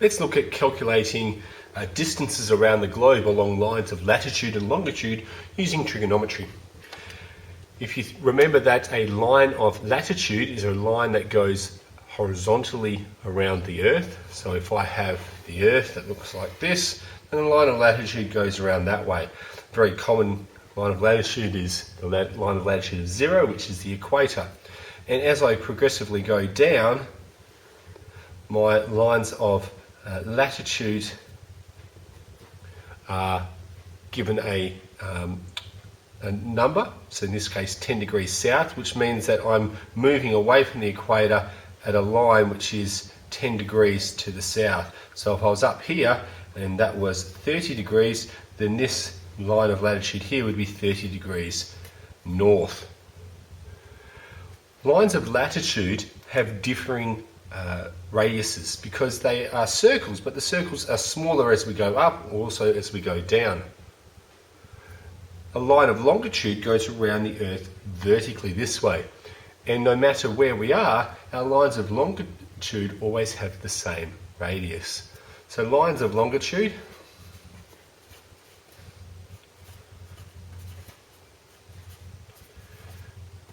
Let's look at calculating distances around the globe along lines of latitude and longitude using trigonometry. If you remember that a line of latitude is a line that goes horizontally around the Earth. So if I have the Earth that looks like this, and the line of latitude goes around that way. A very common line of latitude is the line of latitude of 0, which is the equator. And as I progressively go down, my lines of latitude are given a number, so in this case 10 degrees south, which means that I'm moving away from the equator at a line which is 10 degrees to the south. So if I was up here and that was 30 degrees, then this line of latitude here would be 30 degrees north. Lines of latitude have differing radiuses because they are circles, but the circles are smaller as we go up, also as we go down. A line of longitude goes around the Earth vertically this way, and no matter where we are, our lines of longitude always have the same radius. So lines of longitude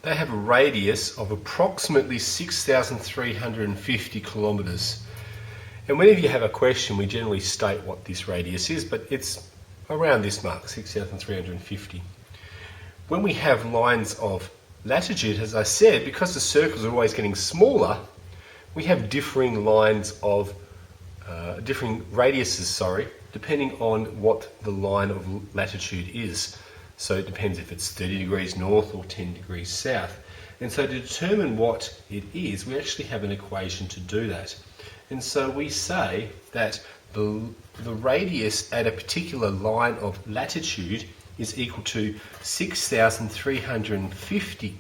they have a radius of approximately 6,350 kilometres. And whenever you have a question, we generally state what this radius is, but it's around this mark, 6,350. When we have lines of latitude, as I said, because the circles are always getting smaller, we have differing lines of, differing radiuses, depending on what the line of latitude is. So it depends if it's 30 degrees north or 10 degrees south. And so to determine what it is, we actually have an equation to do that. And so we say that the radius at a particular line of latitude is equal to 6,350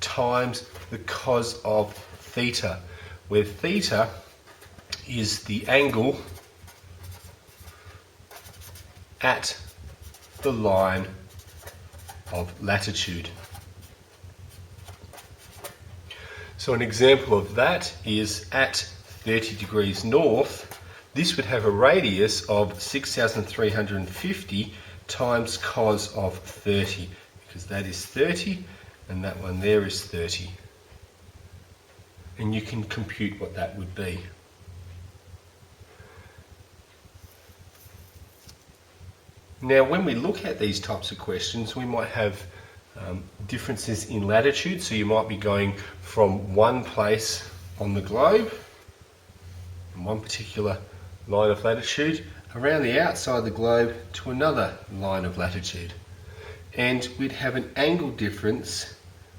times the cos of theta, where theta is the angle at the line of latitude. So an example of that is at 30 degrees north, this would have a radius of 6,350 times cos of 30, because that is 30 and that one there is 30. And you can compute what that would be. Now, when we look at these types of questions, we might have differences in latitude. So you might be going from one place on the globe, in one particular line of latitude, around the outside of the globe to another line of latitude. And we'd have an angle difference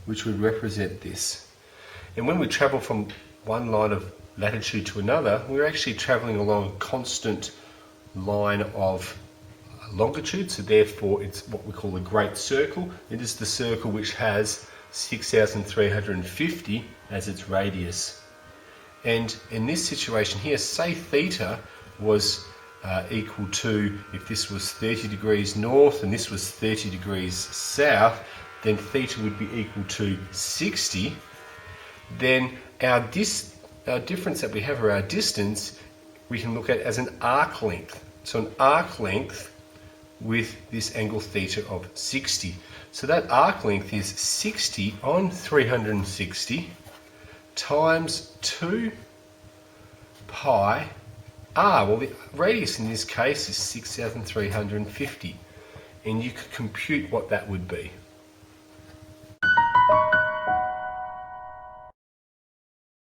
which would represent this. And when we travel from one line of latitude to another, we're actually traveling along a constant line of longitude, so therefore it's what we call a great circle. It is the circle which has 6,350 as its radius. And in this situation here, say theta was equal to, if this was 30 degrees north and this was 30 degrees south, then theta would be equal to 60. Then our difference that we have, or our distance, we can look at as an arc length. So an arc length with this angle theta of 60. So that arc length is 60 on 360 times 2 pi r. Well, the radius in this case is 6,350, and you could compute what that would be.